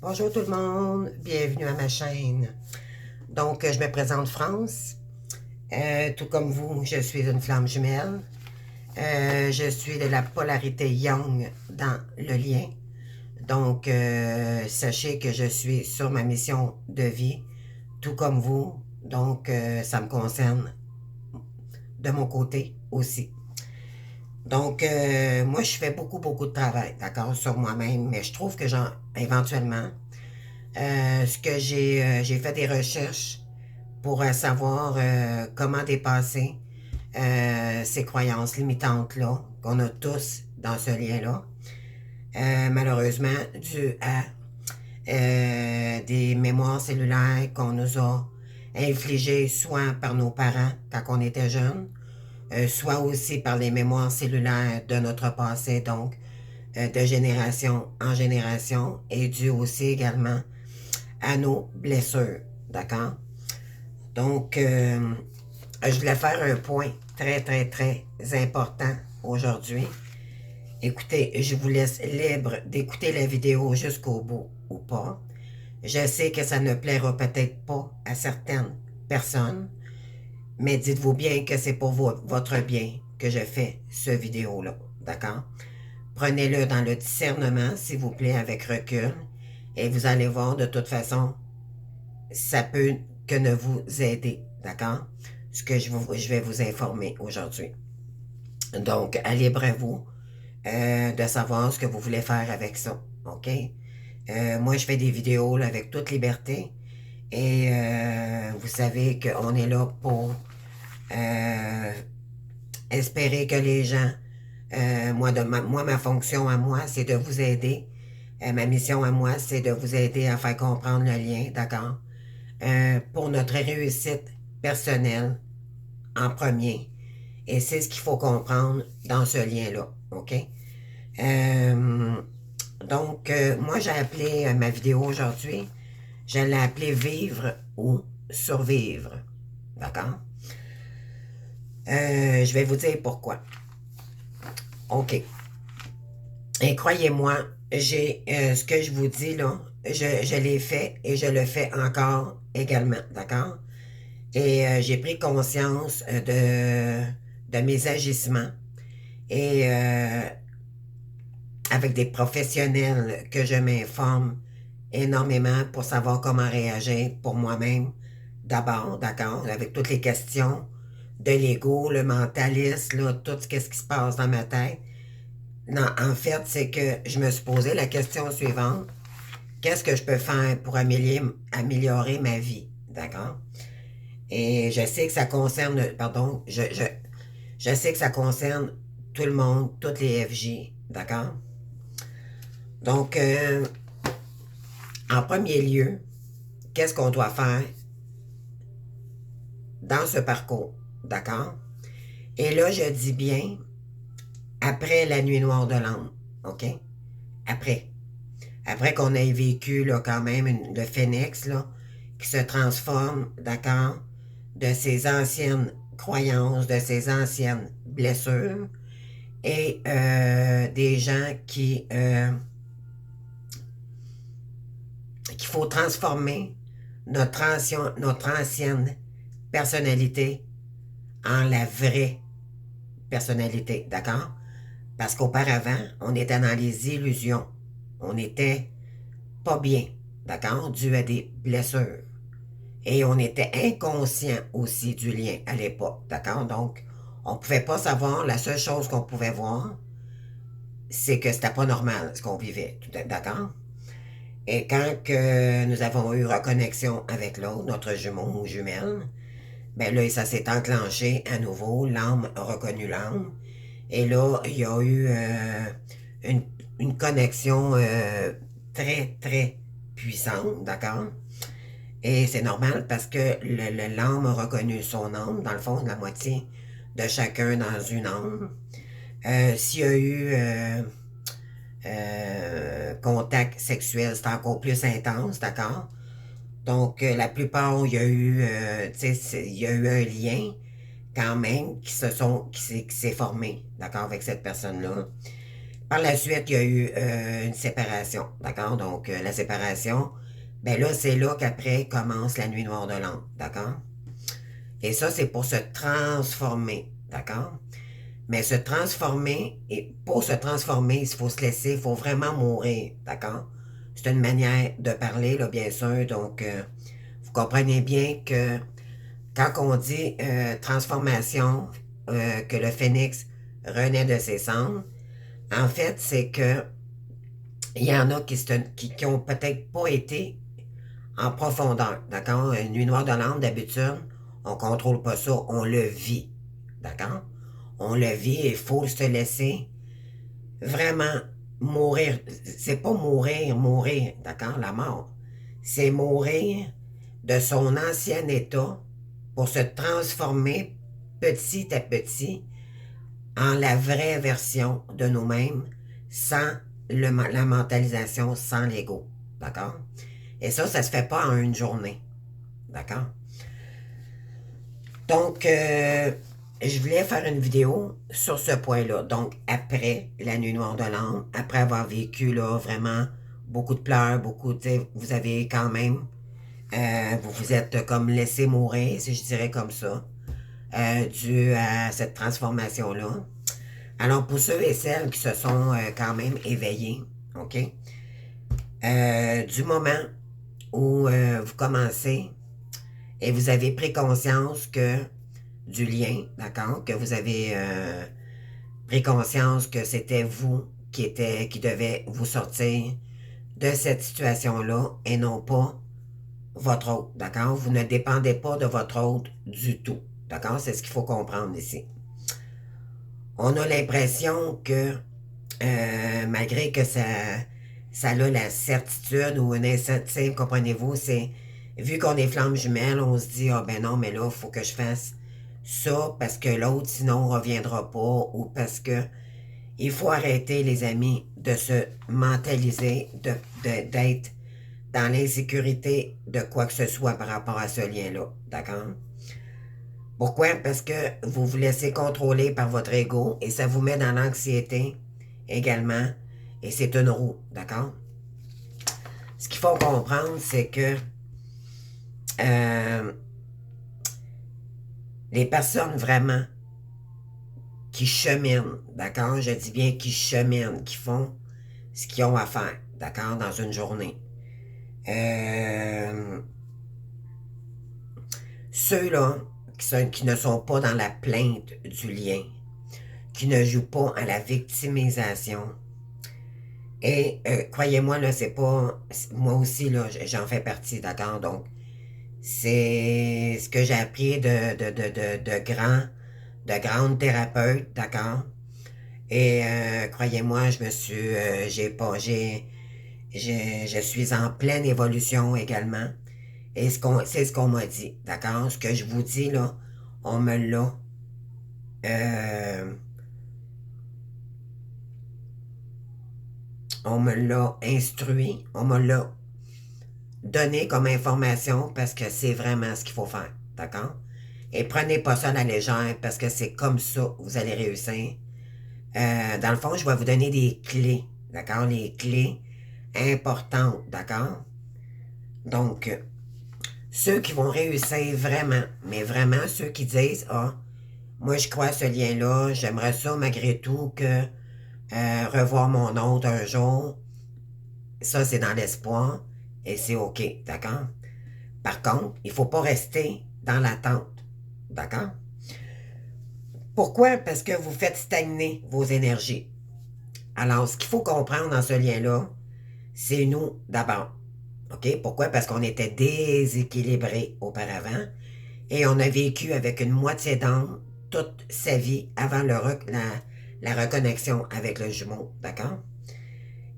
Bonjour tout le monde, bienvenue à ma chaîne. Donc, je me présente France. Tout comme vous, je suis une flamme jumelle. Je suis de la polarité Yang dans le lien. Donc, sachez que je suis sur ma mission de vie, tout comme vous. Donc, ça me concerne de mon côté aussi. Donc, moi, je fais beaucoup de travail, d'accord, sur moi-même, mais je trouve que éventuellement, ce que j'ai fait des recherches pour savoir comment dépasser ces croyances limitantes-là qu'on a tous dans ce lien-là. Malheureusement, dû à des mémoires cellulaires qu'on nous a infligées soit par nos parents quand on était jeunes, soit aussi par les mémoires cellulaires de notre passé, donc de génération en génération, et dû aussi également à nos blessures, d'accord? Donc, je voulais faire un point très important aujourd'hui. Écoutez, je vous laisse libre d'écouter la vidéo jusqu'au bout ou pas. Je sais que ça ne plaira peut-être pas à certaines personnes, mais dites-vous bien que c'est pour votre bien que je fais ce vidéo-là, d'accord? Prenez-le dans le discernement, s'il vous plaît, avec recul, et vous allez voir, de toute façon, ça peut que ne vous aider, d'accord? Ce que je vais vous informer aujourd'hui. Donc, à libre à vous de savoir ce que vous voulez faire avec ça, OK? Moi, je fais des vidéos là, avec toute liberté et vous savez qu'on est là pour espérer que les gens, moi, ma fonction à moi, c'est de vous aider. Ma mission à moi, c'est de vous aider à faire comprendre le lien, d'accord? Pour notre réussite personnelle en premier. Et c'est ce qu'il faut comprendre dans ce lien-là, OK? Euh, donc, moi, j'ai appelé ma vidéo aujourd'hui, je l'ai appelée Vivre ou survivre, d'accord? Je vais vous dire pourquoi. OK. Et croyez-moi, j'ai ce que je vous dis là, je l'ai fait et je le fais encore également, d'accord? Et j'ai pris conscience de mes agissements et avec des professionnels que je m'informe énormément pour savoir comment réagir pour moi-même d'abord, d'accord, avec toutes les questions de l'ego, le mentaliste, là, tout ce qui se passe dans ma tête. Non, en fait, c'est que je me suis posé la question suivante. Qu'est-ce que je peux faire pour améliorer ma vie, d'accord? Et je sais que ça concerne, pardon, je sais que ça concerne tout le monde, toutes les FJ, d'accord? Donc, en premier lieu, qu'est-ce qu'on doit faire dans ce parcours, d'accord? Et là, je dis bien après la nuit noire de l'âme, OK? Après. Après qu'on ait vécu là, quand même le phénix là, qui se transforme, d'accord, de ses anciennes croyances, de ses anciennes blessures, et des gens qu'il faut transformer notre ancienne personnalité en la vraie personnalité, d'accord? Parce qu'auparavant, on était dans les illusions. On n'était pas bien, d'accord? Dû à des blessures. Et on était inconscient aussi du lien à l'époque, d'accord? Donc, on ne pouvait pas savoir. La seule chose qu'on pouvait voir, c'est que c'était pas normal ce qu'on vivait, d'accord? Et quand que nous avons eu reconnexion avec l'autre, notre jumeau ou jumelle, ben là, ça s'est enclenché à nouveau. L'âme a reconnu l'âme. Et là, il y a eu une, une connexion très puissante, d'accord? Et c'est normal parce que l'âme a reconnu son âme, dans le fond, la moitié de chacun dans une âme. S'il y a eu contact sexuel, c'est encore plus intense, d'accord? Donc, la plupart, il y a eu, il y a eu un lien quand même qui s'est formé, d'accord, avec cette personne-là. Par la suite, il y a eu une séparation, d'accord? Donc, la séparation, ben là, c'est là qu'après commence la nuit noire de l'âme, d'accord? Et ça, c'est pour se transformer, d'accord? Mais se transformer, et pour se transformer, il faut se laisser, il faut vraiment mourir, d'accord? C'est une manière de parler, là, bien sûr. Donc, vous comprenez bien que quand on dit transformation, que le phénix renaît de ses cendres, en fait, c'est que il y en a qui ont peut-être pas été en profondeur, d'accord? Une nuit noire de l'âme, d'habitude, on contrôle pas ça, on le vit, d'accord? On le vit et il faut se laisser vraiment mourir. C'est pas mourir, d'accord? La mort. C'est mourir de son ancien état pour se transformer petit à petit en la vraie version de nous-mêmes sans la mentalisation, sans l'ego. D'accord? Et ça se fait pas en une journée. D'accord? Donc, je voulais faire une vidéo sur ce point-là. Donc, après la nuit noire de l'âme, après avoir vécu là vraiment beaucoup de pleurs, beaucoup de... Vous avez quand même... vous vous êtes comme laissé mourir, si je dirais comme ça, dû à cette transformation-là. Alors, pour ceux et celles qui se sont quand même éveillés, OK? Du moment où vous commencez et vous avez pris conscience que du lien, d'accord? Que vous avez pris conscience que c'était vous qui devait vous sortir de cette situation-là et non pas votre autre, d'accord? Vous ne dépendez pas de votre autre du tout, d'accord? C'est ce qu'il faut comprendre ici. On a l'impression que malgré que ça a la certitude ou une incertitude, comprenez-vous, c'est vu qu'on est flamme jumelle, on se dit, ah ben non, mais là, il faut que je fasse ça parce que l'autre, sinon, ne reviendra pas ou parce que il faut arrêter, les amis, de se mentaliser, d'être dans l'insécurité de quoi que ce soit par rapport à ce lien-là, d'accord? Pourquoi? Parce que vous vous laissez contrôler par votre ego et ça vous met dans l'anxiété également. Et c'est une roue, d'accord? Ce qu'il faut comprendre, c'est que euh, les personnes vraiment qui cheminent, d'accord? Je dis bien qui cheminent, qui font ce qu'ils ont à faire, d'accord? Dans une journée. Ceux-là qui ne sont pas dans la plainte du lien, qui ne jouent pas à la victimisation. Et croyez-moi, là, c'est pas... Moi aussi, là, j'en fais partie, d'accord? Donc, c'est ce que j'ai appris de grandes thérapeutes, d'accord? Et croyez-moi, je me suis... j'ai pas... je suis en pleine évolution également. Et c'est ce qu'on m'a dit, d'accord? Ce que je vous dis, là, on me l'a... on me l'a instruit, on me l'a donné comme information parce que c'est vraiment ce qu'il faut faire, d'accord? Et prenez pas ça à la légère parce que c'est comme ça que vous allez réussir. Dans le fond, je vais vous donner des clés, d'accord? Les clés importantes, d'accord? Donc, ceux qui vont réussir vraiment, mais vraiment ceux qui disent, ah, moi je crois à ce lien-là, j'aimerais ça malgré tout que revoir mon autre un jour, ça c'est dans l'espoir et c'est OK, d'accord? Par contre, il ne faut pas rester dans l'attente, d'accord? Pourquoi? Parce que vous faites stagner vos énergies. Alors, ce qu'il faut comprendre dans ce lien-là, c'est nous d'abord. OK? Pourquoi? Parce qu'on était déséquilibrés auparavant et on a vécu avec une moitié d'âme toute sa vie avant la reconnexion avec le jumeau. D'accord?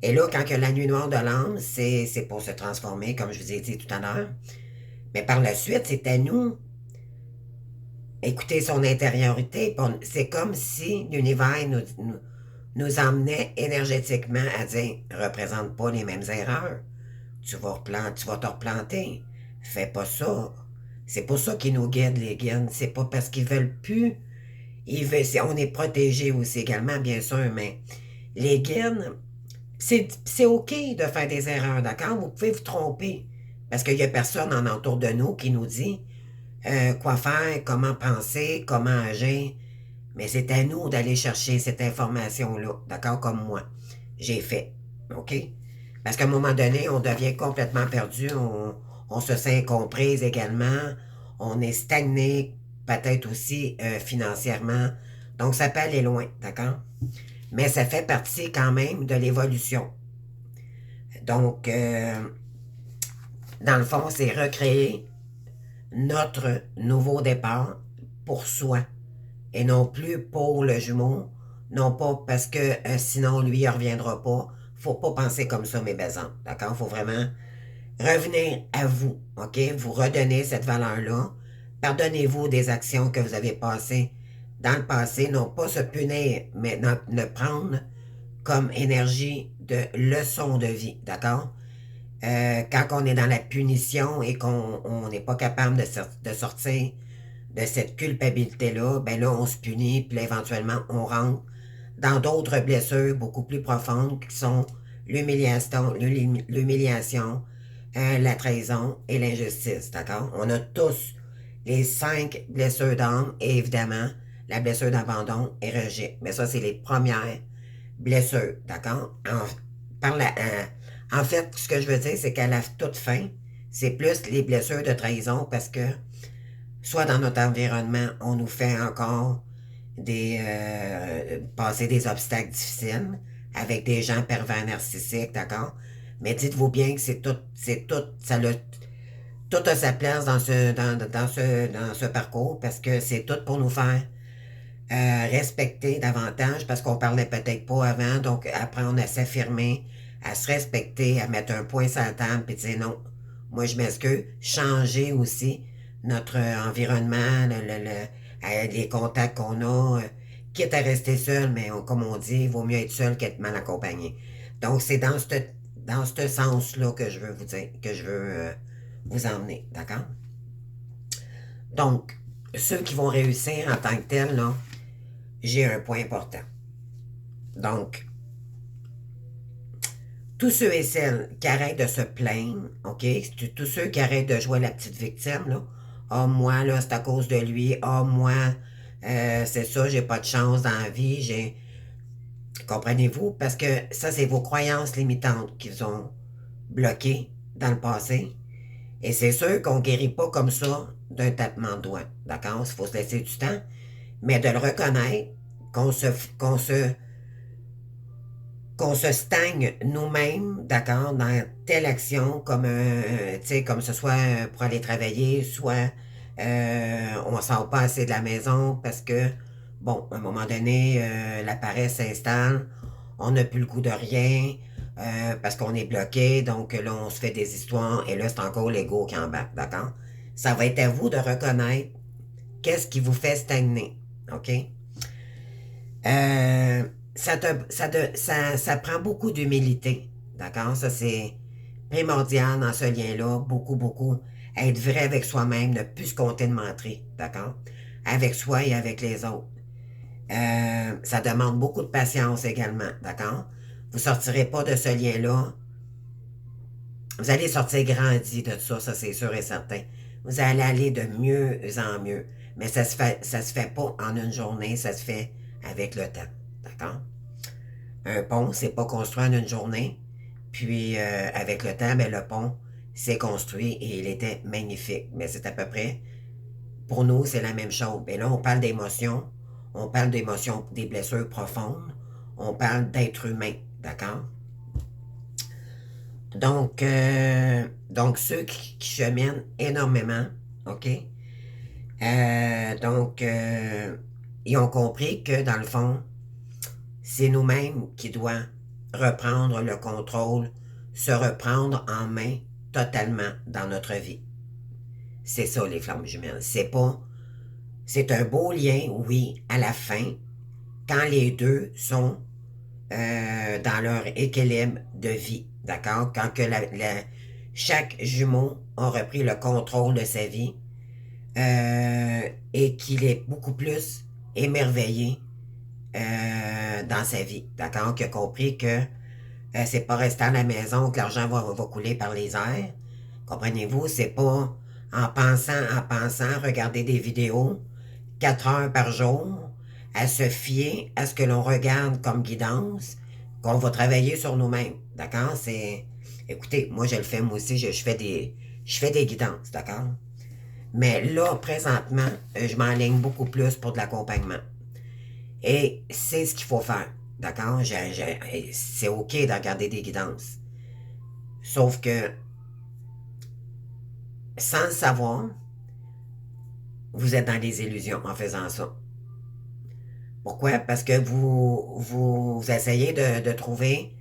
Et là, quand que la nuit noire de l'âme, c'est pour se transformer, comme je vous ai dit tout à l'heure. Mais par la suite, c'est à nous écouter son intériorité. C'est comme si l'univers nous emmenait énergétiquement à dire représente pas les mêmes erreurs. Tu vas te replanter. Fais pas ça. C'est pour ça qu'ils nous guident, les guides. C'est pas parce qu'ils veulent plus. On est protégé aussi également, bien sûr, mais les guides, c'est OK de faire des erreurs, d'accord? Vous pouvez vous tromper. Parce qu'il n'y a personne en entour de nous qui nous dit quoi faire, comment penser, comment agir. Mais c'est à nous d'aller chercher cette information-là, d'accord? Comme moi, j'ai fait, OK? Parce qu'à un moment donné, on devient complètement perdu, on se sent incomprise également, on est stagné, peut-être aussi financièrement. Donc, ça peut aller loin, d'accord? Mais ça fait partie quand même de l'évolution. Donc, dans le fond, c'est recréer notre nouveau départ pour soi et non plus pour le jumeau, non pas parce que sinon lui il reviendra pas. Faut pas penser comme ça, mes belles-âmes, d'accord? Faut vraiment revenir à vous, ok? Vous redonnez cette valeur-là. Pardonnez-vous des actions que vous avez passées dans le passé, non pas se punir, mais le prendre comme énergie de leçon de vie, d'accord? Quand on est dans la punition et qu'on n'est pas capable de sortir de cette culpabilité-là, ben là, on se punit, puis là, éventuellement, on rentre dans d'autres blessures beaucoup plus profondes qui sont l'humiliation, la trahison et l'injustice, d'accord? On a tous les 5 blessures d'âme et évidemment, la blessure d'abandon et rejet. Mais ça, c'est les premières blessures, d'accord? En fait, ce que je veux dire, c'est qu'à la toute fin, c'est plus les blessures de trahison parce que soit dans notre environnement, on nous fait encore passer des obstacles difficiles avec des gens pervers narcissiques, d'accord? Mais dites-vous bien que c'est tout, tout a sa place dans ce parcours parce que c'est tout pour nous faire respecter davantage parce qu'on parlait peut-être pas avant, donc apprendre à s'affirmer, à se respecter, à mettre un point sur la table et dire non, moi je m'excuse, changer aussi notre environnement, les contacts qu'on a, quitte à rester seul, mais comme on dit, il vaut mieux être seul qu'être mal accompagné. Donc c'est dans ce sens-là que je veux vous dire, que je veux vous emmener, d'accord? Donc, ceux qui vont réussir en tant que tels, là, j'ai un point important. Donc, tous ceux et celles qui arrêtent de se plaindre, OK? Tous ceux qui arrêtent de jouer la petite victime, là. Ah, moi, là, c'est à cause de lui. Ah, moi, c'est ça, j'ai pas de chance dans la vie. Comprenez-vous? Parce que ça, c'est vos croyances limitantes qui vous ont bloqué dans le passé. Et c'est sûr qu'on guérit pas comme ça d'un tapement de doigts. D'accord? Il faut se laisser du temps. Mais de le reconnaître, qu'on se, qu'on se, qu'on se stagne nous-mêmes, d'accord, dans telle action, comme tu sais, comme ce soit pour aller travailler, soit on sort pas assez de la maison parce que, bon, à un moment donné, la paresse s'installe, on n'a plus le goût de rien, parce qu'on est bloqué, donc là, on se fait des histoires, et là, c'est encore l'ego qui embarque, d'accord? Ça va être à vous de reconnaître qu'est-ce qui vous fait stagner, OK? Euh, ça prend beaucoup d'humilité, d'accord? Ça, c'est primordial dans ce lien-là, beaucoup, beaucoup. Être vrai avec soi-même, ne plus se compter de mentir, d'accord? Avec soi et avec les autres. Ça demande beaucoup de patience également, d'accord? Vous ne sortirez pas de ce lien-là. Vous allez sortir grandi de ça c'est sûr et certain. Vous allez aller de mieux en mieux. Mais ça se fait pas en une journée, ça se fait avec le temps, d'accord? Un pont, c'est pas construit en une journée. Puis avec le temps, ben, le pont s'est construit et il était magnifique. Mais c'est à peu près, pour nous, c'est la même chose. Mais là, on parle d'émotions, des blessures profondes, on parle d'être humain, d'accord? Donc ceux qui cheminent énormément, OK? Ils ont compris que dans le fond, c'est nous-mêmes qui doit reprendre le contrôle, se reprendre en main totalement dans notre vie. C'est ça, les flammes jumelles. C'est un beau lien, oui, à la fin, quand les deux sont dans leur équilibre de vie, d'accord? Quand que chaque jumeau a repris le contrôle de sa vie et qu'il est beaucoup plus émerveillé dans sa vie, d'accord? Qui a compris que c'est pas restant à la maison que l'argent va couler par les airs. Comprenez-vous? C'est pas en pensant, regarder des vidéos 4 heures par jour, à se fier à ce que l'on regarde comme guidance, qu'on va travailler sur nous-mêmes. D'accord? Écoutez, moi je le fais, moi aussi, je fais des guidances, d'accord? Mais là, présentement, je m'enligne beaucoup plus pour de l'accompagnement. Et c'est ce qu'il faut faire. D'accord? C'est OK de regarder des guidances. Sauf que, sans le savoir, vous êtes dans des illusions en faisant ça. Pourquoi? Parce que vous essayez de trouver,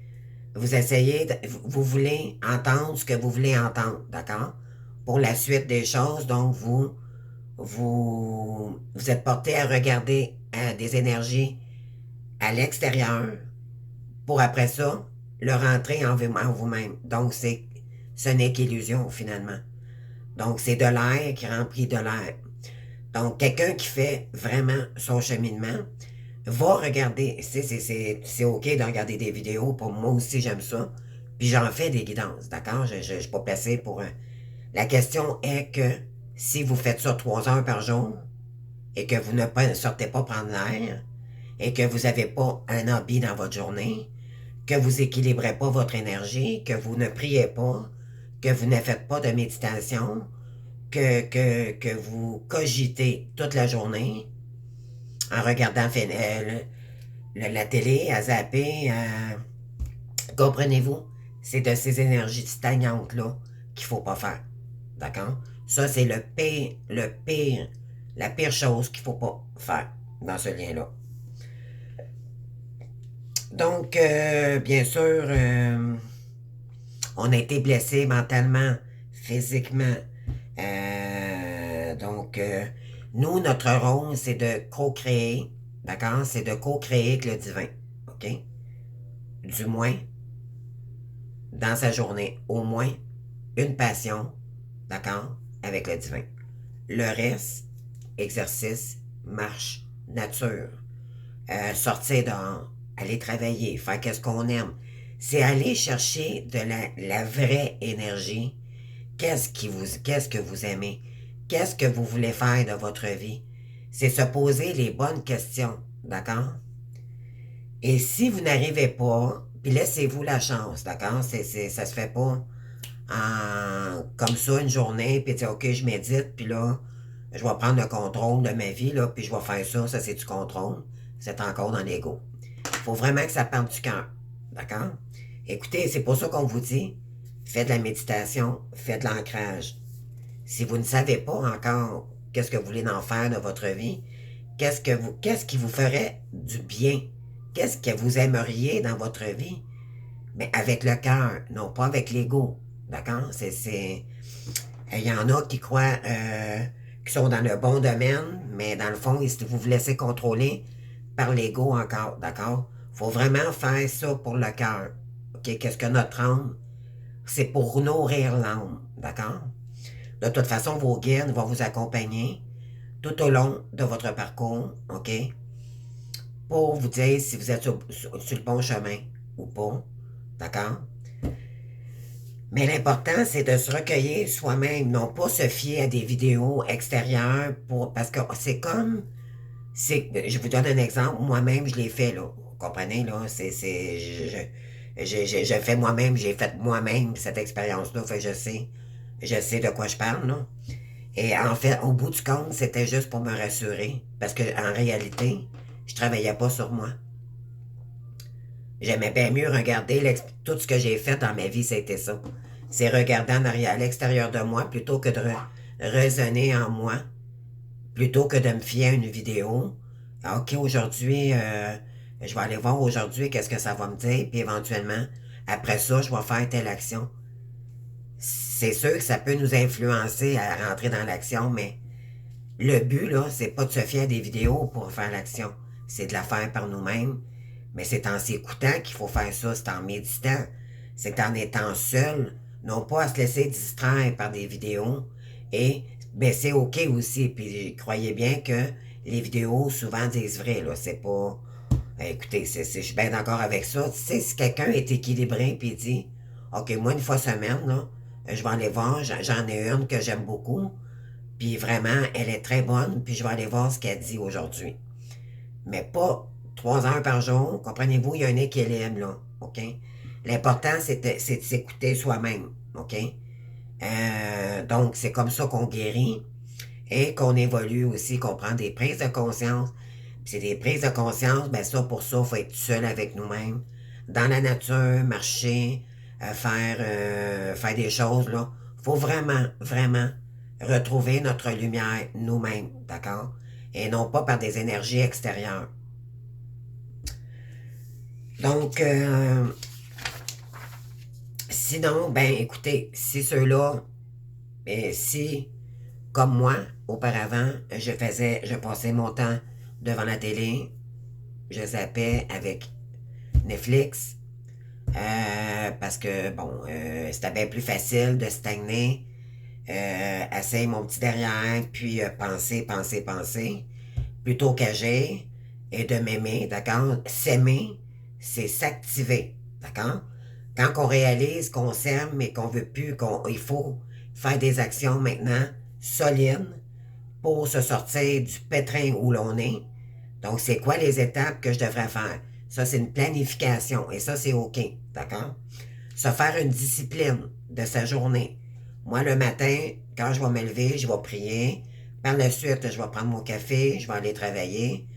vous voulez entendre ce que vous voulez entendre, d'accord? Pour la suite des choses, donc vous êtes porté à regarder des énergies à l'extérieur pour après ça le rentrer en vous-même. Donc ce n'est qu'illusion finalement. Donc c'est de l'air qui remplit de l'air. Donc quelqu'un qui fait vraiment son cheminement va regarder, c'est OK de regarder des vidéos, pour moi aussi j'aime ça, puis j'en fais des guidances, d'accord? Je ne suis pas placé pour un... La question est que si vous faites ça 3 heures par jour et que vous ne sortez pas prendre l'air et que vous n'avez pas un hobby dans votre journée, que vous équilibrez pas votre énergie, que vous ne priez pas, que vous ne faites pas de méditation, que vous cogitez toute la journée en regardant la télé, à zapper, comprenez-vous? C'est de ces énergies stagnantes-là qu'il faut pas faire. D'accord? Ça, c'est la pire chose qu'il faut pas faire dans ce lien-là. Donc, bien sûr, on a été blessé mentalement, physiquement. Nous, notre rôle, c'est de co-créer, d'accord? C'est de co-créer avec le divin, OK? Du moins, dans sa journée, au moins une passion, d'accord? Avec le divin. Le reste, exercice, marche, nature, sortir dehors, aller travailler, faire qu'est-ce qu'on aime. C'est aller chercher de la vraie énergie. Qu'est-ce que vous aimez? Qu'est-ce que vous voulez faire de votre vie? C'est se poser les bonnes questions, d'accord? Et si vous n'arrivez pas, puis laissez-vous la chance, d'accord? Ça se fait pas comme ça une journée, puis dire, OK, je médite, puis là, je vais prendre le contrôle de ma vie, là, puis je vais faire ça c'est du contrôle. C'est encore dans l'ego. Il faut vraiment que ça parte du cœur, d'accord? Écoutez, c'est pour ça qu'on vous dit, faites de la méditation, faites de l'ancrage. Si vous ne savez pas encore qu'est-ce que vous voulez en faire de votre vie, qu'est-ce qui vous ferait du bien? Qu'est-ce que vous aimeriez dans votre vie? Mais avec le cœur, non pas avec l'ego. D'accord? Il y en a qui croient qui sont dans le bon domaine, mais dans le fond, vous vous laissez contrôler par l'ego encore. D'accord? Faut vraiment faire ça pour le cœur. OK? Qu'est-ce que notre âme? C'est pour nourrir l'âme. D'accord? De toute façon, vos guides vont vous accompagner tout au long de votre parcours, OK? Pour vous dire si vous êtes sur le bon chemin ou pas, d'accord? Mais l'important, c'est de se recueillir soi-même, non pas se fier à des vidéos extérieures parce que je vous donne un exemple, moi-même, je l'ai fait, là. Vous comprenez, là? Je fais moi-même, j'ai fait moi-même cette expérience-là, fait je sais de quoi je parle, là. Et en fait, au bout du compte, c'était juste pour me rassurer. Parce que en réalité, je travaillais pas sur moi. J'aimais bien mieux regarder tout ce que j'ai fait dans ma vie, c'était ça. C'est regarder en arrière, à l'extérieur de moi plutôt que de raisonner en moi, plutôt que de me fier à une vidéo. OK, aujourd'hui, je vais aller voir aujourd'hui qu'est-ce que ça va me dire, puis éventuellement, après ça, je vais faire telle action. C'est sûr que ça peut nous influencer à rentrer dans l'action, mais le but, là, c'est pas de se fier à des vidéos pour faire l'action. C'est de la faire par nous-mêmes. Mais c'est en s'écoutant qu'il faut faire ça. C'est en méditant. C'est en étant seul. Non pas à se laisser distraire par des vidéos. Et ben, c'est OK aussi. Puis croyez bien que les vidéos souvent disent vrai. Là. C'est pas. Écoutez, je suis bien d'accord avec ça. Tu sais, si quelqu'un est équilibré puis dit, OK, moi, une fois semaine, là, je vais aller voir, j'en ai une que j'aime beaucoup, puis vraiment, elle est très bonne, puis je vais aller voir ce qu'elle dit aujourd'hui. Mais pas 3 heures par jour, comprenez-vous, il y a un équilibre, là, OK? L'important, c'est de s'écouter soi-même, OK? Donc, c'est comme ça qu'on guérit et qu'on évolue aussi, qu'on prend des prises de conscience. Puis c'est des prises de conscience, ben ça, pour ça, il faut être seul avec nous-mêmes, dans la nature, marcher, faire des choses, là. Faut vraiment, vraiment retrouver notre lumière nous-mêmes, d'accord? Et non pas par des énergies extérieures. Donc, sinon, ben écoutez, si ceux-là, si comme moi, auparavant, je passais mon temps devant la télé, je zappais avec Netflix, parce que, bon, c'était bien plus facile de stagner, essayer mon petit derrière, puis penser, penser, penser, plutôt qu'agir et de m'aimer, d'accord? S'aimer, c'est s'activer, d'accord? Quand on réalise qu'on s'aime mais qu'on veut plus, il faut faire des actions maintenant solides pour se sortir du pétrin où l'on est. Donc, c'est quoi les étapes que je devrais faire? Ça, c'est une planification et ça, c'est OK, d'accord? Se faire une discipline de sa journée. Moi, le matin, quand je vais me lever, je vais prier. Par la suite, je vais prendre mon café, je vais aller travailler.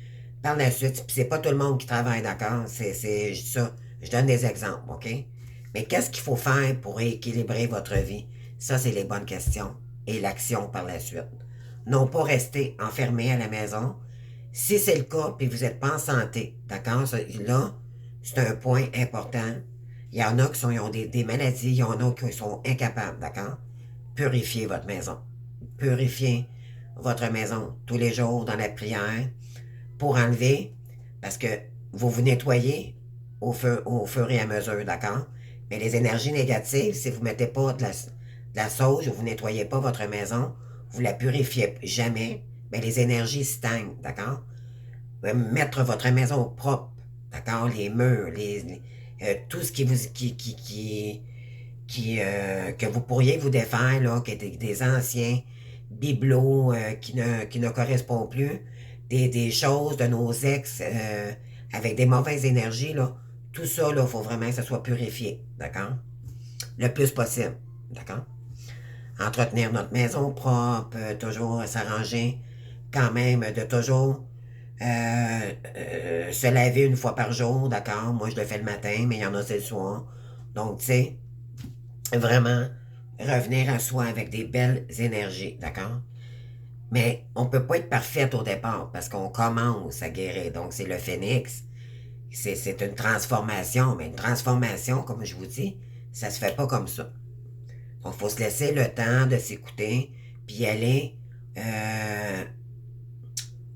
Par la suite, puis c'est pas tout le monde qui travaille, d'accord? C'est ça. Je donne des exemples, OK? Mais qu'est-ce qu'il faut faire pour équilibrer votre vie? Ça, c'est les bonnes questions. Et l'action par la suite. Non pas rester enfermé à la maison. Si c'est le cas, puis vous n'êtes pas en santé, d'accord? Là, c'est un point important. Il y en a qui ont des maladies, il y en a qui sont incapables, d'accord? Purifiez votre maison. Purifiez votre maison tous les jours dans la prière pour enlever, parce que vous vous nettoyez au fur et à mesure, d'accord? Mais les énergies négatives, si vous ne mettez pas de la sauge ou vous ne nettoyez pas votre maison, vous ne la purifiez jamais, mais les énergies stagnent, d'accord? Mettre votre maison propre, d'accord? Les murs, tout ce qui vous que vous pourriez vous défaire, là, que des anciens bibelots qui ne correspondent plus, des choses de nos ex avec des mauvaises énergies, là, tout ça, il faut vraiment que ça soit purifié, d'accord? Le plus possible, d'accord? Entretenir notre maison propre, toujours s'arranger quand même, de toujours se laver une fois par jour, d'accord? Moi, je le fais le matin, mais il y en a c'est le soir. Donc, tu sais, vraiment revenir à soi avec des belles énergies, d'accord? Mais on ne peut pas être parfaite au départ parce qu'on commence à guérir. Donc, c'est le phénix. C'est une transformation. Mais une transformation, comme je vous dis, ça se fait pas comme ça. Donc, il faut se laisser le temps de s'écouter puis y aller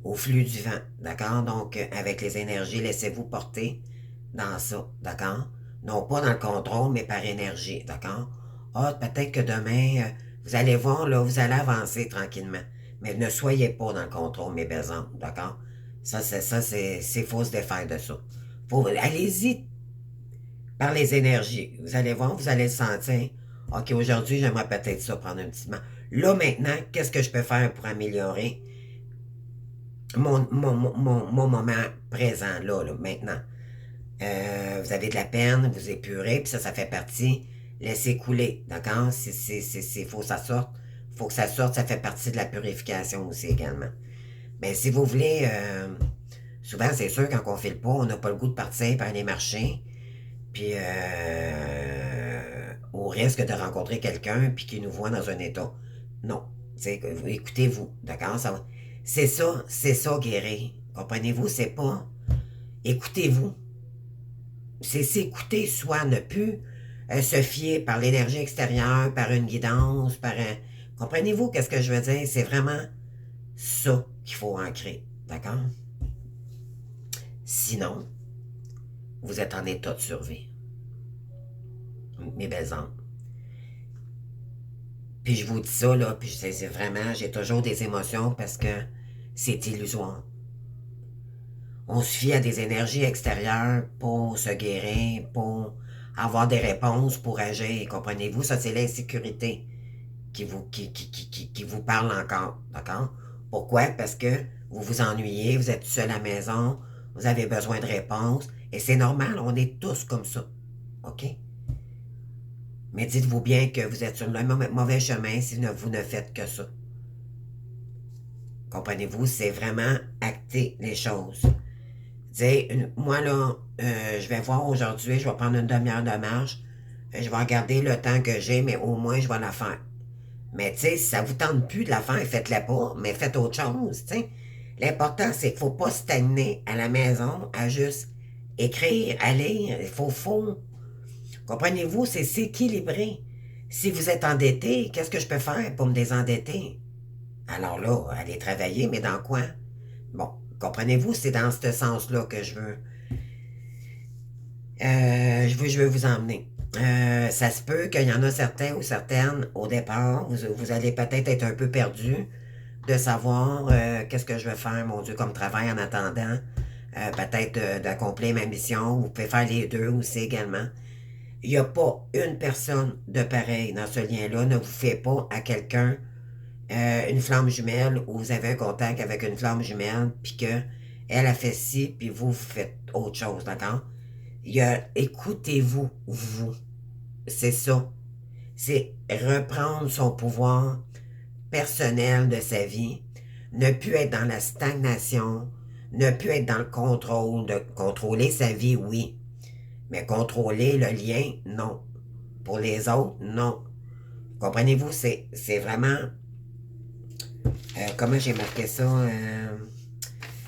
au flux du vent, d'accord? Donc, avec les énergies, laissez-vous porter dans ça, d'accord? Non pas dans le contrôle, mais par énergie, d'accord? Ah, peut-être que demain, vous allez voir, là, vous allez avancer tranquillement. Mais ne soyez pas dans le contrôle, mes belles âmes, d'accord? C'est faut se défaire de ça. Allez-y par les énergies. Vous allez voir, vous allez le sentir. OK, aujourd'hui, j'aimerais peut-être ça, prendre un petit moment. Là, maintenant, qu'est-ce que je peux faire pour améliorer mon moment présent, là, maintenant? Vous avez de la peine, vous épurez, puis ça fait partie. Laissez couler, d'accord? Faut que ça sorte. Faut que ça sorte, ça fait partie de la purification aussi également. Mais si vous voulez, souvent c'est sûr, quand on fait le pas, on n'a pas le goût de partir par aller marcher, puis au risque de rencontrer quelqu'un, puis qui nous voit dans un état. Non. Écoutez-vous, d'accord? C'est ça, guérir. Comprenez-vous? C'est pas. Écoutez-vous. C'est s'écouter soi, ne plus se fier par l'énergie extérieure, par une guidance, par un... Comprenez-vous qu'est-ce que je veux dire? C'est vraiment ça qu'il faut ancrer, d'accord? Sinon, vous êtes en état de survie, mes belles âmes. Puis je vous dis ça, là, puis c'est vraiment, j'ai toujours des émotions parce que c'est illusoire. On se fie à des énergies extérieures pour se guérir, pour avoir des réponses, pour agir. Comprenez-vous? Ça, c'est l'insécurité qui vous parle encore. D'accord? Pourquoi? Parce que vous vous ennuyez, vous êtes seul à la maison, vous avez besoin de réponses. Et c'est normal, on est tous comme ça. OK? Mais dites-vous bien que vous êtes sur le mauvais chemin si vous ne faites que ça. Comprenez-vous? C'est vraiment acter les choses. Moi, là, je vais voir aujourd'hui, je vais prendre une demi-heure de marche. Je vais regarder le temps que j'ai, mais au moins, je vais la faire. Mais tu sais, si ça vous tente plus de la faire, faites-la pas, mais faites autre chose, tu sais. L'important, c'est qu'il ne faut pas stagner à la maison à juste écrire, à lire. Il faut. Comprenez-vous, c'est s'équilibrer. Si vous êtes endetté, qu'est-ce que je peux faire pour me désendetter? Alors là, allez travailler, mais dans quoi? Bon, comprenez-vous, c'est dans ce sens-là que je veux vous emmener. Ça se peut qu'il y en a certains ou certaines, au départ, vous allez peut-être être un peu perdu de savoir qu'est-ce que je vais faire, mon Dieu, comme travail en attendant. Peut-être d'accomplir ma mission. Vous pouvez faire les deux aussi également. Il n'y a pas une personne de pareil dans ce lien-là. Ne vous faites pas à quelqu'un une flamme jumelle ou vous avez un contact avec une flamme jumelle, puis que elle a fait ci, puis vous faites autre chose, d'accord? Écoutez-vous, vous. C'est ça. C'est reprendre son pouvoir personnel de sa vie, ne plus être dans la stagnation, ne plus être dans le contrôle, de contrôler sa vie, oui, mais contrôler le lien, non. Pour les autres, non. Comprenez-vous, c'est vraiment, comment j'ai marqué ça,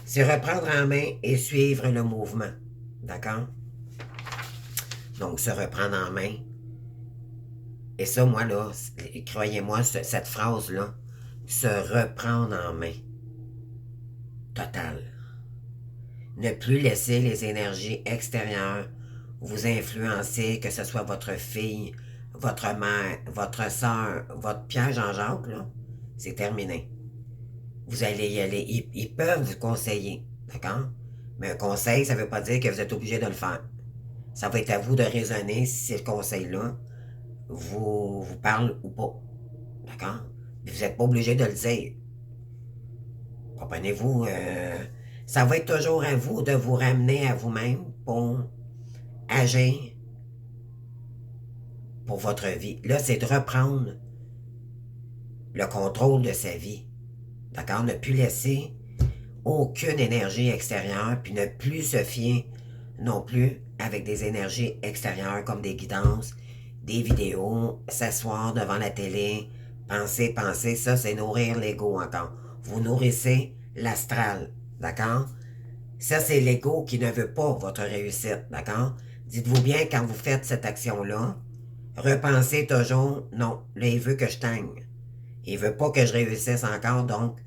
c'est reprendre en main et suivre le mouvement, d'accord? Donc, se reprendre en main. Et ça, moi, là, croyez-moi, cette phrase-là, se reprendre en main. Total. Ne plus laisser les énergies extérieures vous influencer, que ce soit votre fille, votre mère, votre soeur, votre Pierre Jean-Jacques, là, c'est terminé. Vous allez y aller. Ils peuvent vous conseiller, d'accord? Mais un conseil, ça ne veut pas dire que vous êtes obligé de le faire. Ça va être à vous de raisonner si ce conseil-là vous parle ou pas. D'accord? Mais vous n'êtes pas obligé de le dire. Comprenez-vous? Ça va être toujours à vous de vous ramener à vous-même pour agir pour votre vie. Là, c'est de reprendre le contrôle de sa vie. D'accord? Ne plus laisser aucune énergie extérieure, puis ne plus se fier non plus avec des énergies extérieures comme des guidances, des vidéos, s'asseoir devant la télé, penser, ça c'est nourrir l'ego encore. Vous nourrissez l'astral, d'accord? Ça c'est l'ego qui ne veut pas votre réussite, d'accord? Dites-vous bien quand vous faites cette action-là, repensez toujours, non, là il veut que je stagne. Il veut pas que je réussisse encore, donc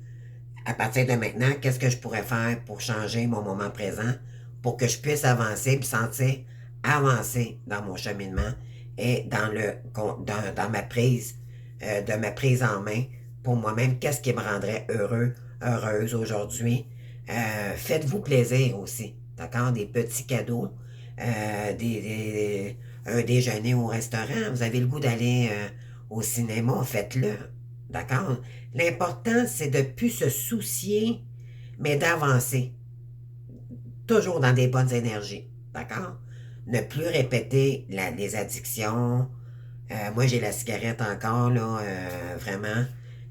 à partir de maintenant, qu'est-ce que je pourrais faire pour changer mon moment présent, pour que je puisse avancer et sentir avancer dans mon cheminement et dans ma prise, de ma prise en main pour moi-même, qu'est-ce qui me rendrait heureux, heureuse aujourd'hui. Faites-vous plaisir aussi, d'accord? Des petits cadeaux, un déjeuner au restaurant, vous avez le goût d'aller au cinéma, faites-le, d'accord? L'important, c'est de ne plus se soucier, mais d'avancer. Toujours dans des bonnes énergies. D'accord? Ne plus répéter les addictions. Moi, j'ai la cigarette encore, là, vraiment,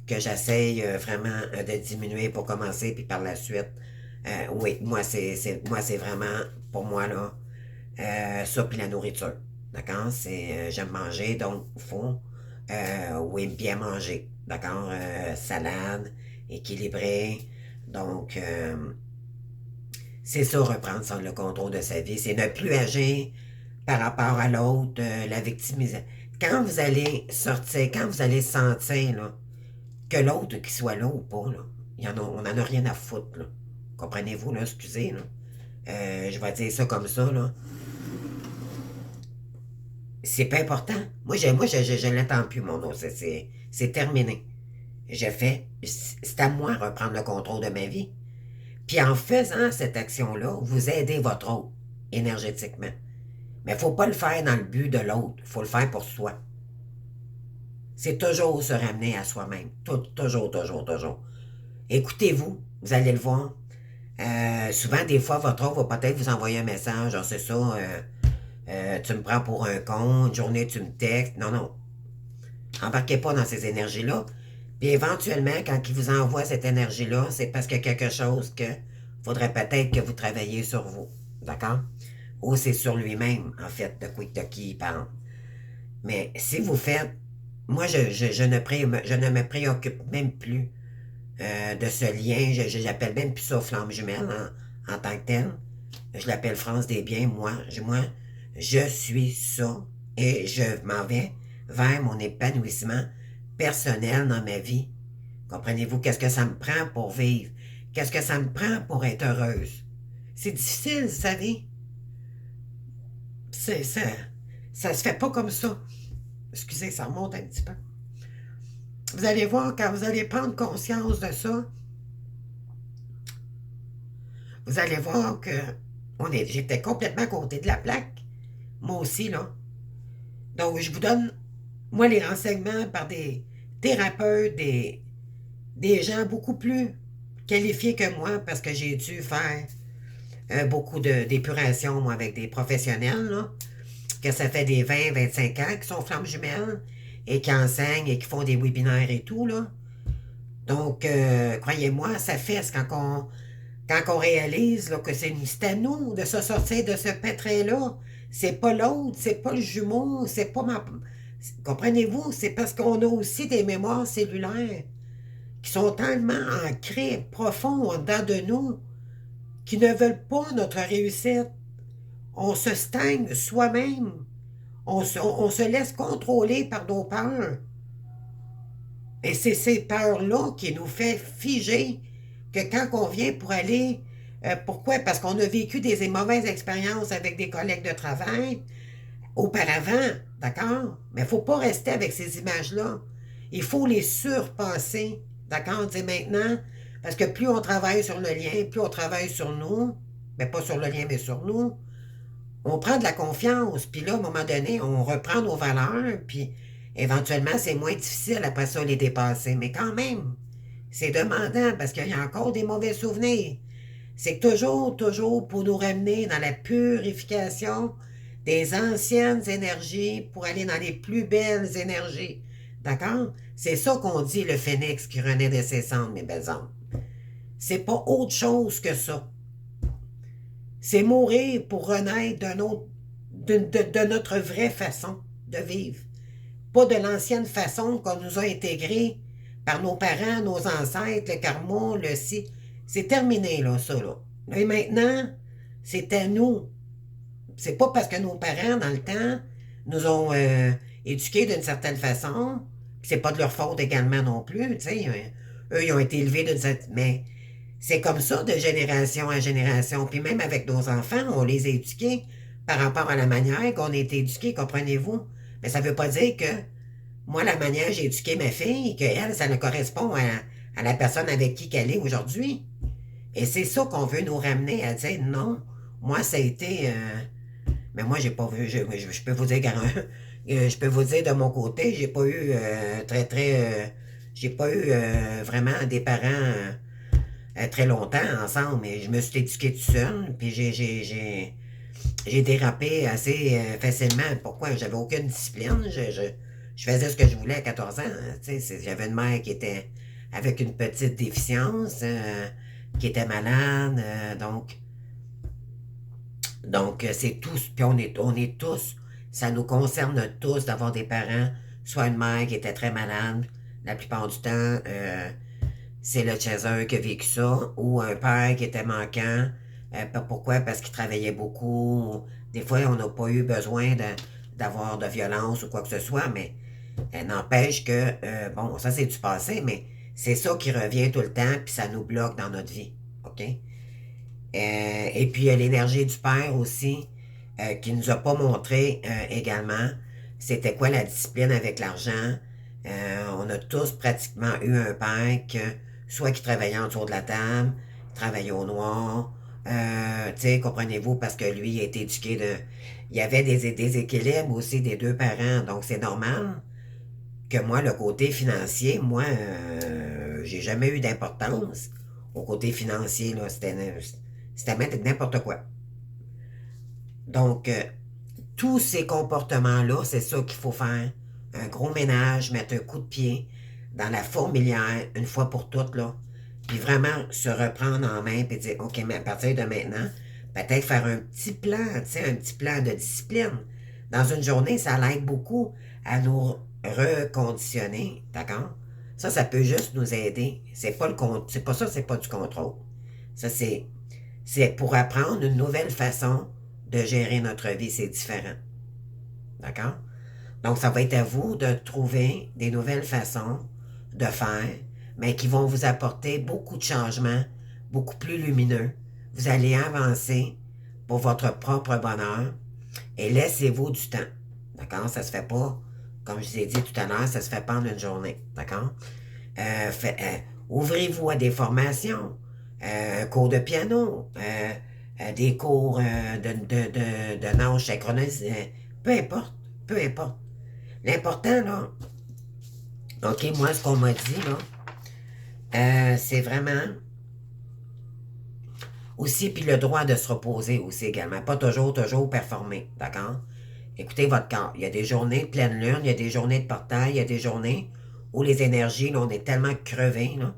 que j'essaye vraiment de diminuer pour commencer, puis par la suite. Oui, moi, c'est vraiment, pour moi, là, ça, puis la nourriture. D'accord? J'aime manger, donc il faut, oui, bien manger. D'accord? Salade, équilibré. Donc, c'est ça, reprendre le contrôle de sa vie. C'est ne plus agir par rapport à l'autre, la victimisation. Quand vous allez sortir, quand vous allez sentir là, que l'autre, qui soit là ou pas, là, on n'en a rien à foutre. Là. Comprenez-vous, là, excusez. Là. Je vais dire ça comme ça. Là. C'est pas important. Je n'attends plus, mon nom. C'est terminé. C'est à moi de reprendre le contrôle de ma vie. Puis en faisant cette action-là, vous aidez votre autre énergétiquement. Mais il ne faut pas le faire dans le but de l'autre. Il faut le faire pour soi. C'est toujours se ramener à soi-même. Toujours, toujours, toujours. Écoutez-vous, vous allez le voir. Souvent, des fois, votre autre va peut-être vous envoyer un message. C'est ça, tu me prends pour un con, une journée tu me textes. Non, non. Embarquez pas dans ces énergies-là. Puis éventuellement, quand il vous envoie cette énergie-là, c'est parce qu'il y a quelque chose que faudrait peut-être que vous travailliez sur vous. D'accord? Ou c'est sur lui-même, en fait, de qui il parle. Mais si vous faites... Moi, je ne me préoccupe même plus de ce lien. J'appelle même plus ça flamme jumelle en tant que tel. Je l'appelle France des biens. Moi, je suis ça et je m'en vais vers mon épanouissement personnel dans ma vie. Comprenez-vous? Qu'est-ce que ça me prend pour vivre? Qu'est-ce que ça me prend pour être heureuse? C'est difficile, vous savez. Ça se fait pas comme ça. Excusez, ça remonte un petit peu. Vous allez voir, quand vous allez prendre conscience de ça, vous allez voir que j'étais complètement à côté de la plaque. Moi aussi, là. Donc, je vous donne, moi, les renseignements par des thérapeutes, des gens beaucoup plus qualifiés que moi, parce que j'ai dû faire beaucoup d'épuration, moi, avec des professionnels, là, que ça fait des 20, 25 ans qui sont flammes jumelles et qui enseignent et qui font des webinaires et tout, là. Donc, croyez-moi, ça fesse quand on réalise là, que c'est à nous de se sortir de ce pétrin-là. C'est pas l'autre, c'est pas le jumeau, c'est pas ma... Comprenez-vous? C'est parce qu'on a aussi des mémoires cellulaires qui sont tellement ancrées, profondes en dedans de nous, qui ne veulent pas notre réussite. On se stagne soi-même. On se laisse contrôler par nos peurs. Et c'est ces peurs-là qui nous fait figer que quand on vient pour aller... pourquoi? Parce qu'on a vécu des mauvaises expériences avec des collègues de travail auparavant, d'accord? Mais il ne faut pas rester avec ces images-là. Il faut les surpasser, d'accord? Dire maintenant, parce que plus on travaille sur le lien, plus on travaille sur nous, mais pas sur le lien, mais sur nous, on prend de la confiance, puis là, à un moment donné, on reprend nos valeurs, puis éventuellement, c'est moins difficile après ça les dépasser. Mais quand même, c'est demandant parce qu'il y a encore des mauvais souvenirs. C'est toujours, toujours pour nous ramener dans la purification des anciennes énergies pour aller dans les plus belles énergies. D'accord? C'est ça qu'on dit le phénix qui renaît de ses cendres, mes belles âmes. C'est pas autre chose que ça. C'est mourir pour renaître de notre vraie façon de vivre. Pas de l'ancienne façon qu'on nous a intégrée par nos parents, nos ancêtres, le karma, le si. C'est terminé, là, ça, là. Et maintenant, c'est à nous. C'est pas parce que nos parents, dans le temps, nous ont éduqués d'une certaine façon, c'est pas de leur faute également non plus, tu sais. Eux, ils ont été élevés d'une certaine... Mais c'est comme ça de génération en génération. Puis même avec nos enfants, on les a éduqués par rapport à la manière qu'on a été éduqués, comprenez-vous? Mais ça veut pas dire que moi, la manière dont j'ai éduqué ma fille, qu'elle, ça ne correspond à la personne avec qui elle est aujourd'hui. Et c'est ça qu'on veut nous ramener à dire non. Moi, ça a été... mais moi, j'ai pas vu... Je peux vous dire... je peux vous dire de mon côté, j'ai pas eu j'ai pas eu vraiment des parents très longtemps ensemble, mais je me suis éduqué tout seul, puis j'ai dérapé assez facilement. Pourquoi? J'avais aucune discipline. Je faisais ce que je voulais à 14 ans. J'avais une mère qui était avec une petite déficience, qui était malade. Donc c'est tous, puis on est tous, ça nous concerne tous d'avoir des parents, soit une mère qui était très malade, la plupart du temps, c'est le chaser qui a vécu ça, ou un père qui était manquant. Pourquoi? Parce qu'il travaillait beaucoup. Des fois, on n'a pas eu besoin d'avoir de violence ou quoi que ce soit, mais n'empêche que, bon, ça c'est du passé, mais c'est ça qui revient tout le temps, puis ça nous bloque dans notre vie. OK? Et puis, il y a l'énergie du père aussi, qui nous a pas montré également c'était quoi la discipline avec l'argent. On a tous pratiquement eu un père soit qui travaillait autour de la table, travailler au noir, tu sais, comprenez-vous, parce que lui, il a été éduqué de... Il y avait des déséquilibres aussi des deux parents, donc c'est normal que moi, le côté financier, moi, j'ai jamais eu d'importance au côté financier, là, c'était n'importe quoi. Donc, tous ces comportements-là, c'est ça qu'il faut faire. Un gros ménage, mettre un coup de pied dans la fourmilière, une fois pour toutes, là. Puis vraiment se reprendre en main, puis dire, OK, mais à partir de maintenant, peut-être faire un petit plan, tu sais, un petit plan de discipline. Dans une journée, ça l'aide beaucoup à nous reconditionner, d'accord? Ça peut juste nous aider. C'est pas ça, c'est pas du contrôle. Ça, c'est pour apprendre une nouvelle façon de gérer notre vie, c'est différent. D'accord? Donc, ça va être à vous de trouver des nouvelles façons de faire, mais qui vont vous apporter beaucoup de changements, beaucoup plus lumineux. Vous allez avancer pour votre propre bonheur et laissez-vous du temps. D'accord? Ça se fait pas, comme je vous ai dit tout à l'heure, ça se fait pas en une journée. D'accord? Ouvrez-vous à des formations, un cours de piano, des cours de nage synchronisé, peu importe, peu importe. L'important, là, OK, moi, ce qu'on m'a dit, là, c'est vraiment aussi, puis le droit de se reposer aussi également. Pas toujours performer, d'accord? Écoutez votre corps. Il y a des journées de pleine lune, il y a des journées de portail, il y a des journées où les énergies, là, on est tellement crevés, là.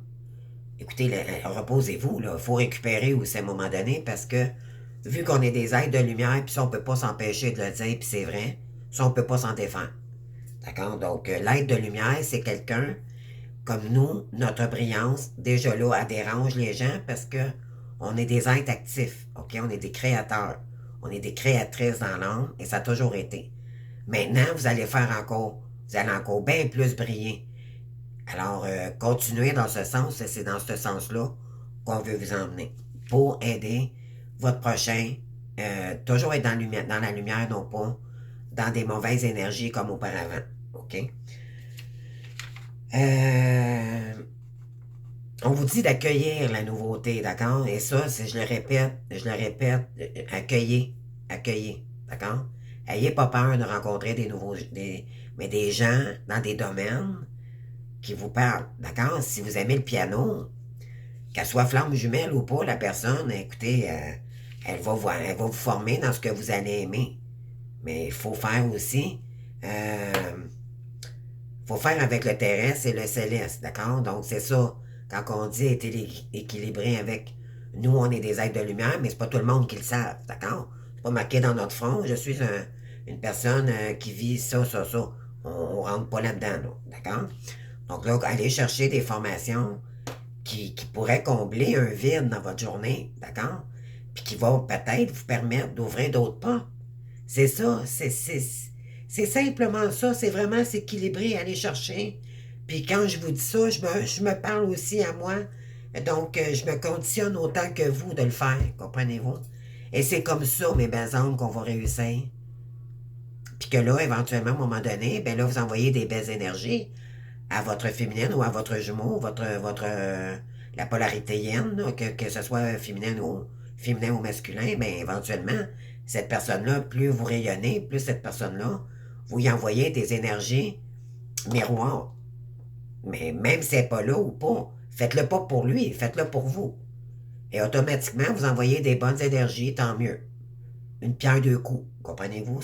Écoutez, reposez-vous, là. Il faut récupérer aussi à un moment donné parce que, vu qu'on est des êtres de lumière, puis ça, on peut pas s'empêcher de le dire, puis c'est vrai, ça, on peut pas s'en défendre. D'accord? Donc, l'être de lumière, c'est quelqu'un comme nous, notre brillance, déjà là, elle dérange les gens parce que on est des êtres actifs, OK? On est des créateurs. On est des créatrices dans l'âme et ça a toujours été. Maintenant, vous allez encore bien plus briller. Alors, continuez dans ce sens, et c'est dans ce sens-là qu'on veut vous emmener pour aider votre prochain, toujours être dans la lumière, non pas dans des mauvaises énergies comme auparavant, OK? Euh, on vous dit d'accueillir la nouveauté, d'accord? Et ça, je le répète, accueillez, d'accord? Ayez pas peur de rencontrer mais des gens dans des domaines qui vous parlent, d'accord? Si vous aimez le piano, qu'elle soit flamme jumelle ou pas, la personne, écoutez, elle va vous former dans ce que vous allez aimer. Mais il faut faire avec le terrestre et le céleste, d'accord? Donc, c'est ça. Quand on dit être équilibré avec nous, on est des êtres de lumière, mais c'est pas tout le monde qui le savent, d'accord? C'est pas marqué dans notre front, je suis une personne qui vit ça. On rentre pas là-dedans, là, d'accord? Donc là, allez chercher des formations qui pourraient combler un vide dans votre journée, d'accord? Puis qui vont peut-être vous permettre d'ouvrir d'autres portes. C'est ça, c'est simplement ça, c'est vraiment s'équilibrer, aller chercher. Puis quand je vous dis ça, je me parle aussi à moi. Donc, je me conditionne autant que vous de le faire, comprenez-vous? Et c'est comme ça, mes belles âmes, qu'on va réussir. Puis que là, éventuellement, à un moment donné, ben là, vous envoyez des belles énergies à votre féminine ou à votre jumeau, la polarité yin, là, que ce soit féminin ou masculin, ben éventuellement, cette personne-là, plus vous rayonnez, plus cette personne-là, vous y envoyez des énergies miroirs. Mais même si elle n'est pas là ou pas, faites-le pas pour lui, faites-le pour vous. Et automatiquement, vous envoyez des bonnes énergies, tant mieux. Une pierre deux coups, comprenez-vous?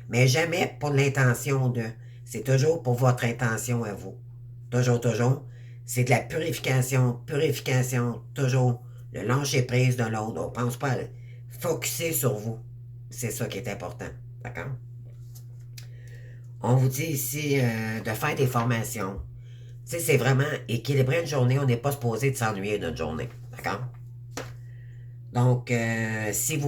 Mais jamais pour l'intention de. C'est toujours pour votre intention à vous. Toujours. C'est de la purification, toujours. Le lâcher prise de l'autre. On ne pense pas à focuser sur vous. C'est ça qui est important. D'accord? On vous dit ici de faire des formations. Tu sais, c'est vraiment équilibrer une journée. On n'est pas supposé de s'ennuyer d'une journée. D'accord? Donc, si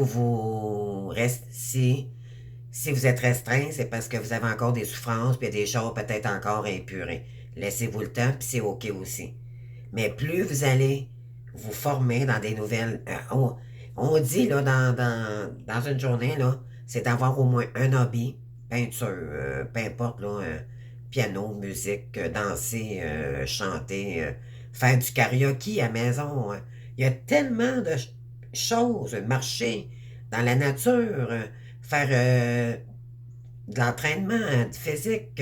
si vous êtes restreint, c'est parce que vous avez encore des souffrances, puis il y a des choses peut-être encore impurées. Laissez-vous le temps, puis c'est OK aussi. Mais plus vous allez vous former dans des nouvelles... on dit, là, dans une journée, là, c'est d'avoir au moins un hobby, peinture, peu importe, là, piano, musique, danser, chanter, faire du karaoke à la maison, Il y a tellement de choses, marcher dans la nature, faire de l'entraînement physique.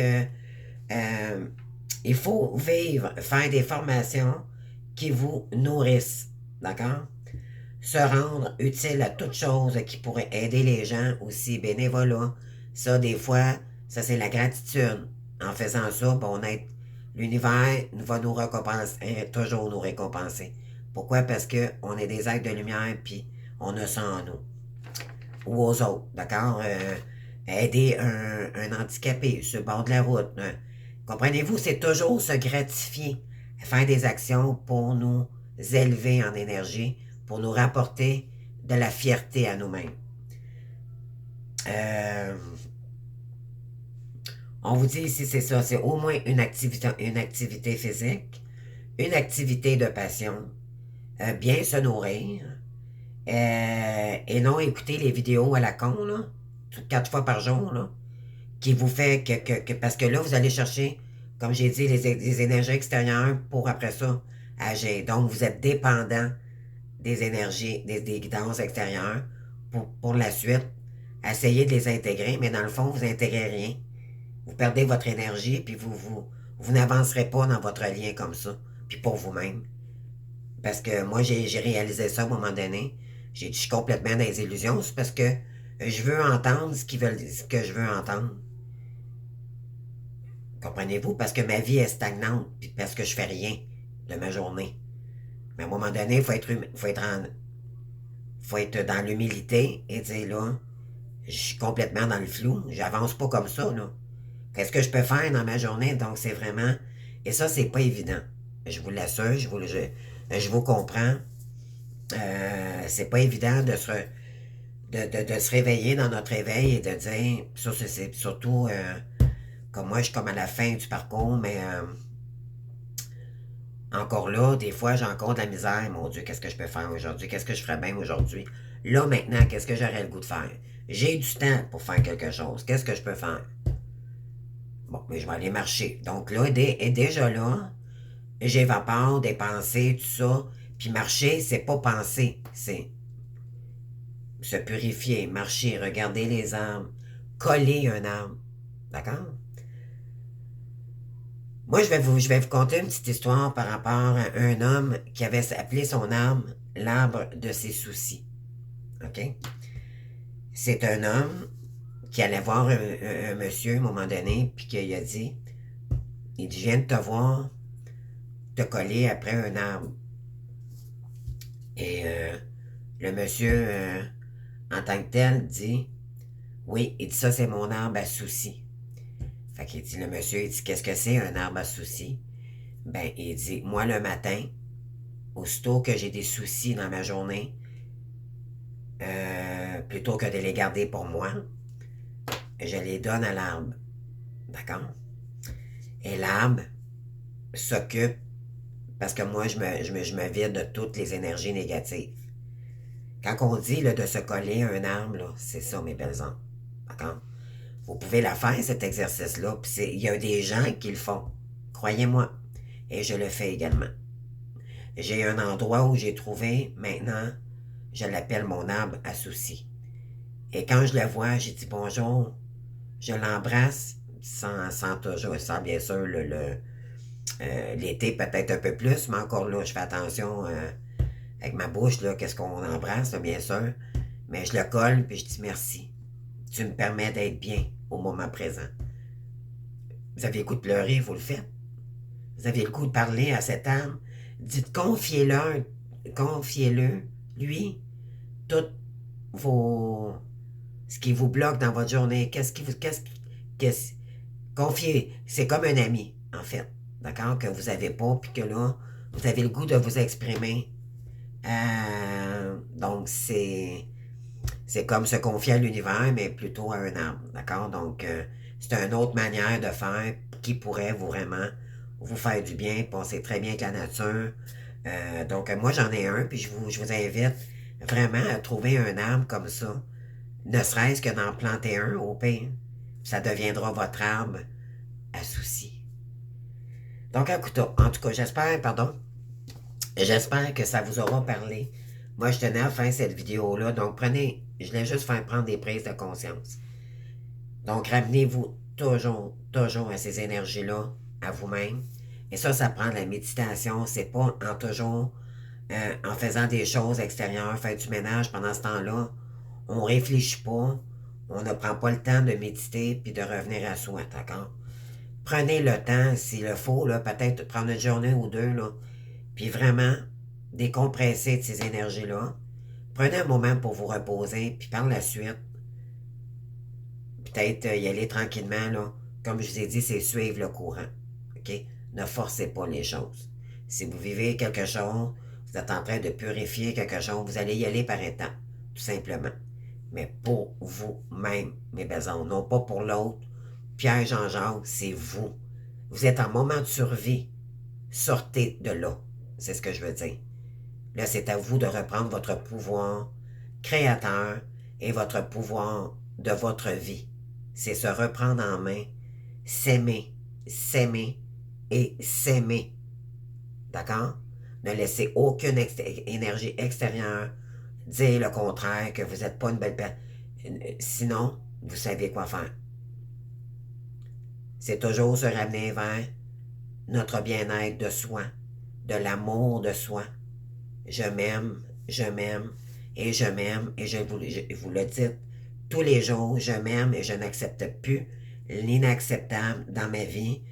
Euh, il faut vivre, faire des formations qui vous nourrissent, d'accord? Se rendre utile à toute chose qui pourrait aider les gens aussi, bénévolat. Ça, des fois, ça c'est la gratitude. En faisant ça, bon, l'univers va nous récompenser, toujours nous récompenser. Pourquoi? Parce que on est des êtres de lumière, puis on a ça en nous. Ou aux autres, d'accord? Aider un handicapé sur le bord de la route. Comprenez-vous, c'est toujours se gratifier, faire des actions pour nous élever en énergie, pour nous rapporter de la fierté à nous-mêmes. Euh, on vous dit ici, c'est ça, c'est au moins une activité physique, une activité de passion, bien se nourrir, et non écouter les vidéos à la con, là, 4 fois par jour, là, qui vous fait parce que là, vous allez chercher, comme j'ai dit, les énergies extérieures pour après ça agir. Donc, vous êtes dépendant des énergies, des guidances extérieures pour la suite. Essayez de les intégrer, mais dans le fond, vous n'intégrez rien. Vous perdez votre énergie, puis vous n'avancerez pas dans votre lien comme ça, puis pour vous-même. Parce que moi, j'ai réalisé ça à un moment donné. J'ai dit, je suis complètement dans les illusions. C'est parce que je veux entendre ce que je veux entendre. Comprenez-vous? Parce que ma vie est stagnante, puis parce que je fais rien de ma journée. Mais à un moment donné, faut être dans l'humilité et dire là, je suis complètement dans le flou. J'avance pas comme ça, là. Qu'est-ce que je peux faire dans ma journée? Donc, c'est vraiment. Et ça, c'est pas évident. Je vous l'assure, je vous comprends. C'est pas évident de se réveiller dans notre réveil et de dire. Ça, c'est surtout. Comme moi, je suis comme à la fin du parcours, mais encore là, des fois, j'ai encore de la misère. Mon Dieu, qu'est-ce que je peux faire aujourd'hui? Qu'est-ce que je ferais bien aujourd'hui? Là, maintenant, qu'est-ce que j'aurais le goût de faire? J'ai du temps pour faire quelque chose. Qu'est-ce que je peux faire? Bon, mais je vais aller marcher. Donc là, et déjà là, j'évapore des pensées, tout ça. Puis marcher, c'est pas penser, c'est se purifier, marcher, regarder les arbres, coller un arbre. D'accord? Moi, je vais vous conter une petite histoire par rapport à un homme qui avait appelé son arbre l'arbre de ses soucis. OK? C'est un homme qui allait voir un monsieur à un moment donné, puis qui a dit, il dit, je viens de te voir te coller après un arbre. Et le monsieur, en tant que tel, dit, oui, il dit, ça c'est mon arbre à soucis. Fait qu'il dit, le monsieur, il dit, qu'est-ce que c'est un arbre à soucis? Ben, il dit, moi le matin, aussitôt que j'ai des soucis dans ma journée, plutôt que de les garder pour moi, je les donne à l'arbre. D'accord? Et l'arbre s'occupe, parce que moi, je me vide de toutes les énergies négatives. Quand on dit là, de se coller à un arbre, c'est ça, mes belles âmes. D'accord? Vous pouvez la faire, cet exercice-là. Puis il y a des gens qui le font. Croyez-moi. Et je le fais également. J'ai un endroit où j'ai trouvé, maintenant, je l'appelle mon arbre à soucis. Et quand je le vois, j'ai dit bonjour. Je l'embrasse sans toujours, sans bien sûr l'été peut-être un peu plus, mais encore là, je fais attention avec ma bouche, là, qu'est-ce qu'on embrasse, là, bien sûr. Mais je le colle, puis je dis merci. Tu me permets d'être bien au moment présent. Vous avez le goût de pleurer, vous le faites. Vous avez le goût de parler à cette âme. Dites, confiez-le, lui, tout vos, ce qui vous bloque dans votre journée. Confiez, c'est comme un ami, en fait. D'accord? Que vous n'avez pas, puis que là, vous avez le goût de vous exprimer. Donc, c'est comme se confier à l'univers, mais plutôt à un arbre. D'accord? Donc, c'est une autre manière de faire qui pourrait vraiment vous faire du bien, passer très bien avec la nature. Donc, moi, j'en ai un, puis je vous invite vraiment à trouver un arbre comme ça, ne serait-ce que d'en planter un au pire. Ça deviendra votre arbre à souci. Donc, écoute, en tout cas, j'espère, pardon, J'espère que ça vous aura parlé. Moi, je tenais à faire cette vidéo-là. Donc, je voulais juste faire prendre des prises de conscience. Donc, ramenez-vous toujours, toujours à ces énergies-là, à vous-même. Et ça prend de la méditation. C'est pas en toujours en faisant des choses extérieures, faire du ménage pendant ce temps-là. On réfléchit pas. On ne prend pas le temps de méditer puis de revenir à soi, d'accord? Prenez le temps, s'il le faut, là, peut-être prendre une journée ou deux, là, puis vraiment décompresser de ces énergies-là. Prenez un moment pour vous reposer, puis par la suite, peut-être y aller tranquillement, là. Comme je vous ai dit, c'est suivre le courant. OK? Ne forcez pas les choses. Si vous vivez quelque chose, vous êtes en train de purifier quelque chose, vous allez y aller par étapes, tout simplement. Mais pour vous-même, mes belles ondes, non pas pour l'autre. Pierre Jean-Jacques, c'est vous. Vous êtes en moment de survie. Sortez de là. C'est ce que je veux dire. Là, c'est à vous de reprendre votre pouvoir créateur et votre pouvoir de votre vie. C'est se reprendre en main, s'aimer, s'aimer et s'aimer. D'accord? Ne laissez aucune énergie extérieure dire le contraire, que vous n'êtes pas une belle personne. Sinon, vous savez quoi faire. C'est toujours se ramener vers notre bien-être de soi, de l'amour de soi. Je m'aime, je m'aime et je m'aime et je vous le dis tous les jours, je m'aime et je n'accepte plus l'inacceptable dans ma vie.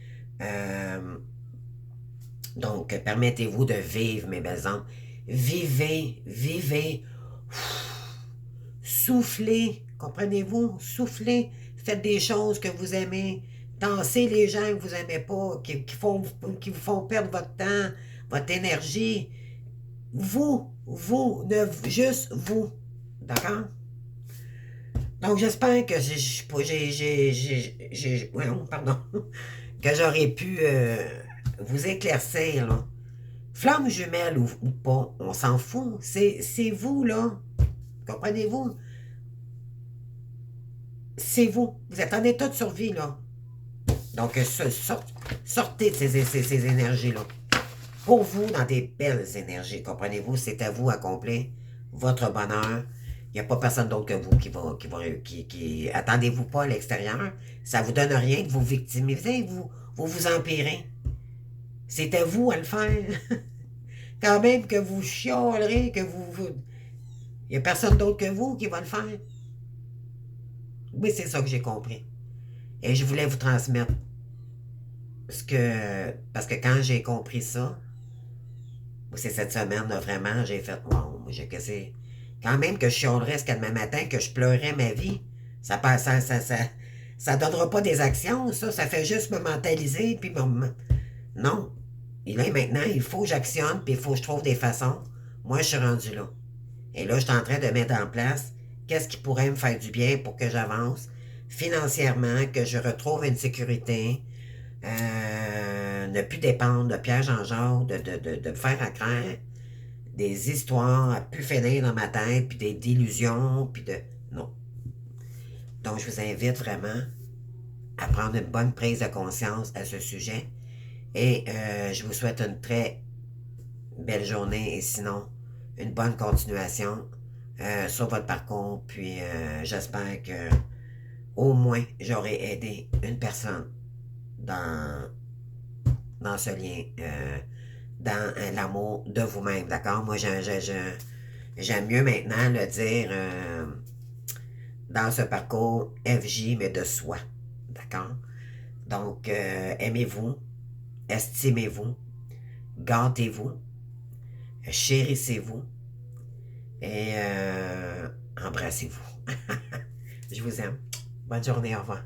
Donc, permettez-vous de vivre, mes belles âmes. Vivez, vivez. Soufflez, comprenez-vous? Soufflez. Faites des choses que vous aimez. Dansez les gens que vous n'aimez pas, qui vous font perdre votre temps, votre énergie. Vous, juste vous. D'accord? Donc, j'espère que pardon, que j'aurais pu vous éclaircir, là. Flamme jumelle ou pas, on s'en fout. C'est vous, là. Comprenez-vous? C'est vous. Vous êtes en état de survie, là. Donc, sortez de ces énergies-là. Pour vous, dans des belles énergies, comprenez-vous? C'est à vous accomplir votre bonheur. Il n'y a pas personne d'autre que vous attendez-vous pas à l'extérieur. Ça vous donne rien de vous victimiser, vous empirez. C'est à vous à le faire. Quand même que vous chialerez, il n'y a personne d'autre que vous qui va le faire. Oui, c'est ça que j'ai compris. Et je voulais vous transmettre parce que quand j'ai compris ça, c'est cette semaine, là, vraiment, j'ai fait, wow, j'ai cassé. Quand même que je chialerais jusqu'à demain matin, que je pleurais ma vie, ça donnera pas des actions, ça fait juste me mentaliser, puis non. Et là, maintenant, il faut que j'actionne, puis il faut que je trouve des façons. Moi, je suis rendu là. Et là, je suis en train de mettre en place qu'est-ce qui pourrait me faire du bien pour que j'avance financièrement, que je retrouve une sécurité, ne plus dépendre de Pierre Jean-Jacques, de me faire à craindre des histoires à plus finir dans ma tête, puis des délusions, puis de... Non. Donc, je vous invite vraiment à prendre une bonne prise de conscience à ce sujet. Et je vous souhaite une très belle journée et sinon, une bonne continuation sur votre parcours. Puis, j'espère que au moins, j'aurai aidé une personne dans ce lien, dans l'amour de vous-même, d'accord? Moi, j'aime mieux maintenant le dire dans ce parcours FJ, mais de soi, d'accord? Donc, aimez-vous, estimez-vous, gâtez-vous, chérissez-vous et embrassez-vous. Je vous aime. Bonne journée, au revoir.